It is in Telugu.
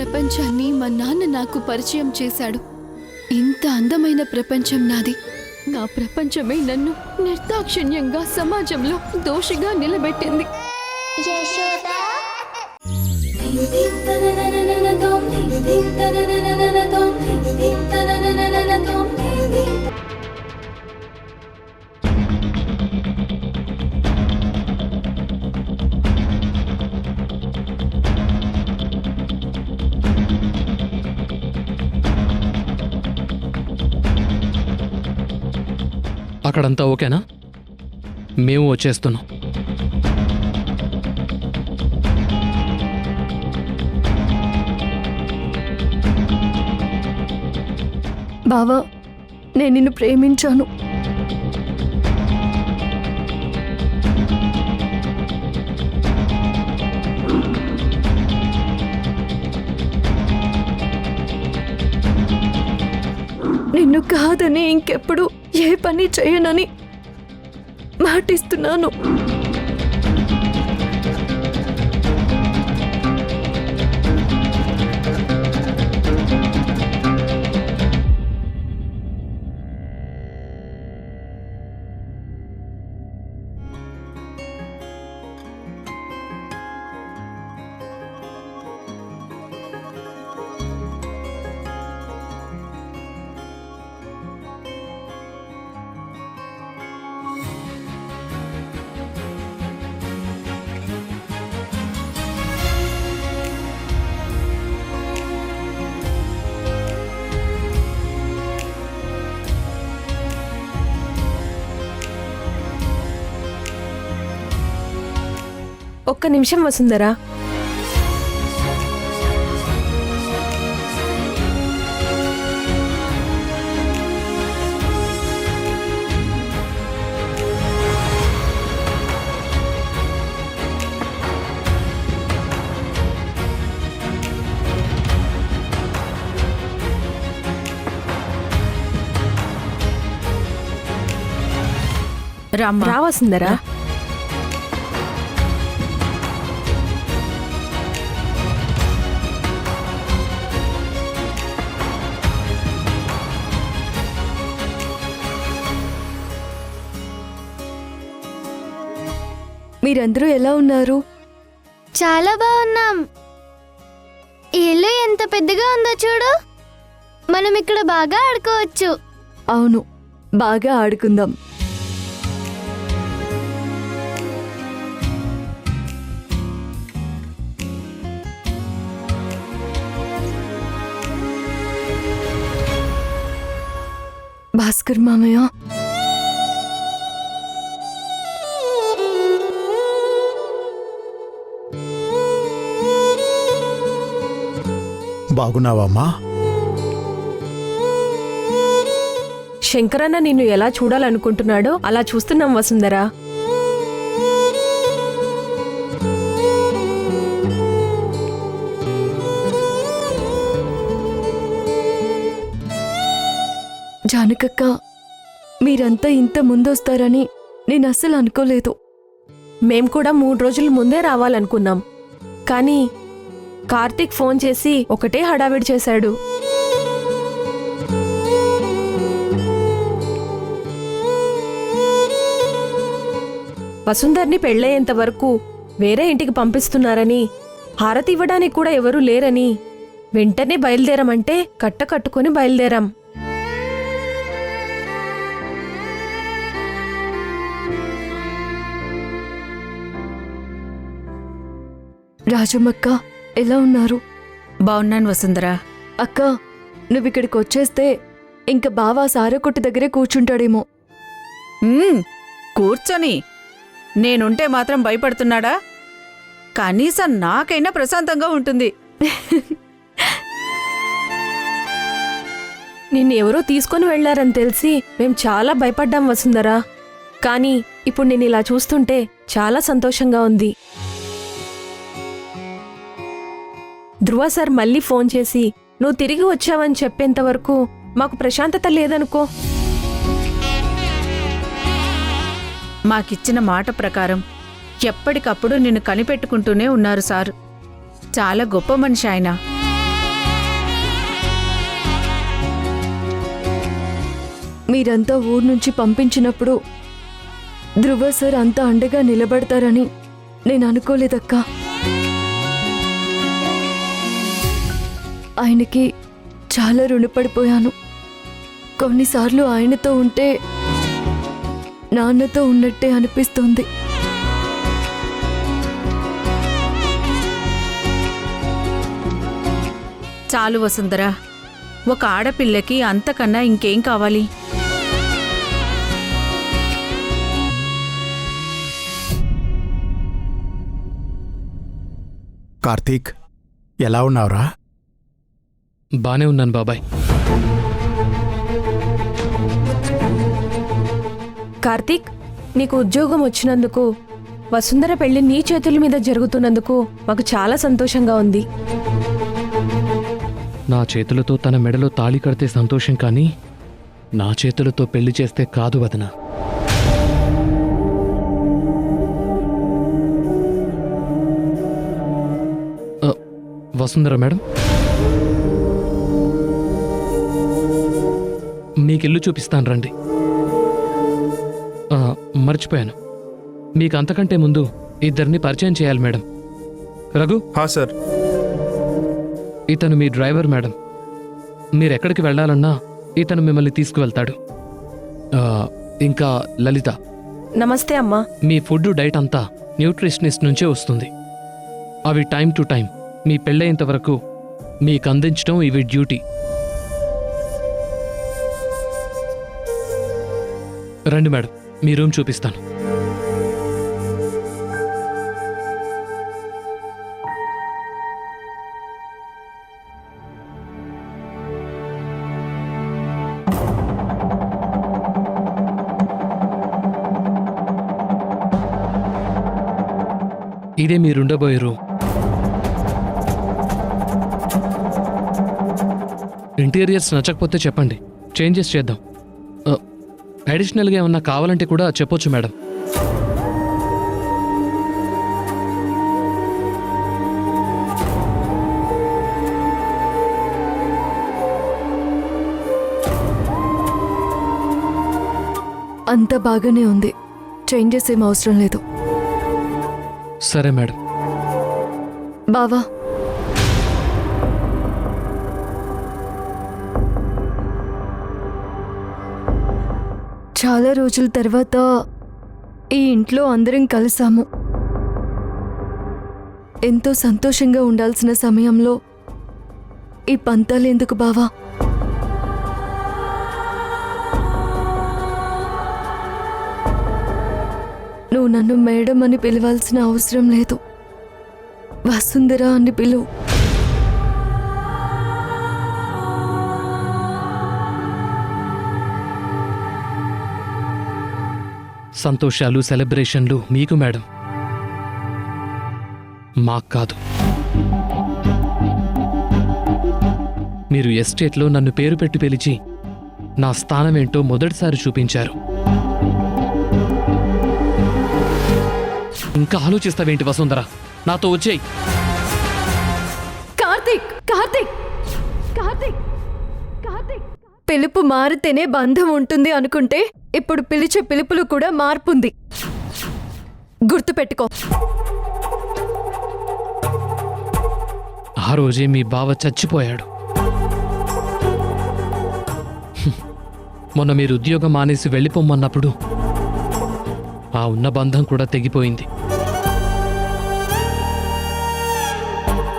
ప్రపంచాన్ని మా నాన్న నాకు పరిచయం చేశాడు. ఇంత అందమైన ప్రపంచం నాది. నా ప్రపంచమే నన్ను నిర్దాక్షిణ్యంగా సమాజంలో దోషిగా నిలబెట్టింది. అక్కడంతా ఓకేనా? మేము వచ్చేస్తున్నాం. బావా, నేను నిన్ను ప్రేమించాను. నిన్ను కాదని ఇంకెప్పుడు ఏ పని చేయనని మాటిస్తున్నాను. ఒక్క నిమిషం వసుంధరా. రా వసుంధరా. మీరందరూ ఎలా ఉన్నారు? చాలా బాగున్నాం. ఈ ఇల్లు ఎంత పెద్దగా ఉందో చూడు. మనం ఇక్కడ బాగా ఆడుకోవచ్చు. అవును, బాగా ఆడుకుందాం. భాస్కర్ మామయ్య, బాగున్నావమ్మా? శంకరన్న నిన్ను ఎలా చూడాలనుకుంటున్నాడో అలా చూస్తున్నాం వసుంధరా. జానకక్క, మీరంతా ఇంత ముందొస్తారని నేను అస్సలు అనుకోలేదు. మేం కూడా 3 రోజుల ముందే రావాలనుకున్నాం. కానీ కార్తీక్ ఫోన్ చేసి ఒకటే హడావిడి చేశాడు. వసుంధర్ని పెళ్ళయ్యేంత వరకు వేరే ఇంటికి పంపిస్తున్నారని, హారతి ఇవ్వడానికి కూడా ఎవరూ లేరని వెంటనే బయలుదేరమంటే కట్టుకొని బయలుదేరాం. రాజమ్మక్క, ఎలా ఉన్నారు? బాగున్నాను వసుంధరా. అక్క, నువ్విక్కడికి వచ్చేస్తే ఇంక బావా సారా కొట్టు దగ్గరే కూర్చుంటాడేమో. కూర్చొని నేనుంటే మాత్రం భయపడుతున్నాడా? కనీసం నాకైనా ప్రశాంతంగా ఉంటుంది. నిన్ను ఎవరో తీసుకొని వెళ్లారని తెలిసి మేం చాలా భయపడ్డాం వసుంధరా. కానీ ఇప్పుడు నేను ఇలా చూస్తుంటే చాలా సంతోషంగా ఉంది. ధ్రువ సార్ మళ్ళీ ఫోన్ చేసి నువ్వు తిరిగి వచ్చావని చెప్పేంత వరకు మాకు ప్రశాంతత లేదనుకో. మాకిచ్చిన మాట ప్రకారం ఎప్పటికప్పుడు నిన్ను కనిపెట్టుకుంటూనే ఉన్నారు సారు. చాలా గొప్ప మనిషి ఆయన. మీరంతా ఊరు నుంచి పంపించినప్పుడు ధ్రువ సార్ అంత అండగా నిలబడతారని నేను అనుకోలేదక్కా. ఆయనకి చాలా రుణపడిపోయాను. కొన్నిసార్లు ఆయనతో ఉంటే నాన్నతో ఉన్నట్టే అనిపిస్తుంది. చాలు వసుంధరా, ఒక ఆడపిల్లకి అంతకన్నా ఇంకేం కావాలి? కార్తీక్, ఎలా ఉన్నావురా? బానే ఉన్నాను బాబాయ్. కార్తీక్, నీకు ఉద్యోగం వచ్చినందుకు, వసుంధర పెళ్లి నీ చేతుల మీద జరుగుతున్నందుకు మాకు చాలా సంతోషంగా ఉంది. నా చేతులతో తన మెడలో తాళి కడితే సంతోషం, కానీ నా చేతులతో పెళ్లి చేస్తే కాదు వదన. వసుంధర మేడం, మీకిల్లు చూపిస్తాను రండి. మర్చిపోయాను, మీకు అంతకంటే ముందు ఇద్దరిని పరిచయం చేయాలి మేడం. రఘు, సార్. ఇతను మీ డ్రైవర్ మేడం. మీరెక్కడికి వెళ్ళాలన్నా ఇతను మిమ్మల్ని తీసుకువెళ్తాడు. ఇంకా లలిత. నమస్తే అమ్మా. మీ ఫుడ్ డైట్ అంతా న్యూట్రిషనిస్ట్ నుంచే వస్తుంది. అవి టైం టు టైం మీ పెళ్ళయ్యేంత వరకు మీకు అందించడం ఇవి డ్యూటీ. రండి మేడం, మీ రూమ్ చూపిస్తాను. ఇదే మీరుండబోయే రూమ్. ఇంటీరియర్స్ నచ్చకపోతే చెప్పండి, చేంజెస్ చేద్దాం. అడిషనల్గా ఏమన్నా కావాలంటే కూడా చెప్పొచ్చు మేడం. అంత బాగానే ఉంది, చేంజెస్ ఏం అవసరం లేదు. సరే మేడం. బావా, చాలా రోజుల తర్వాత ఈ ఇంట్లో అందరం కలిసాము. ఎంతో సంతోషంగా ఉండాల్సిన సమయంలో ఈ పంతాలెందుకు బావా? నువ్వు నన్ను మేడం అని పిలవాల్సిన అవసరం లేదు, వసుంధర అని పిలువు. సంతోషాలు, సెలబ్రేషన్లు మీకు మేడం, మాకు కాదు. మీరు ఎస్టేట్లో నన్ను పేరు పెట్టి పిలిచి నా స్థానమేంటో మొదటిసారి చూపించారు. ఇంకా ఆలోచిస్తావేంటి వసుంధర? నాతో వచ్చేయ్. కార్తీక్, కార్తీక్, కార్తీక్, కార్తీక్. పిలుపు మారితేనే బంధం ఉంటుంది అనుకుంటే ఇప్పుడు పిలిచే పిలుపులు కూడా మార్పుంది, గుర్తుపెట్టుకో. ఆ రోజే మీ బావ చచ్చిపోయాడు. మొన్న మీరు ఉద్యోగం మానేసి వెళ్ళిపోమ్మన్నప్పుడు ఆ ఉన్న బంధం కూడా తెగిపోయింది.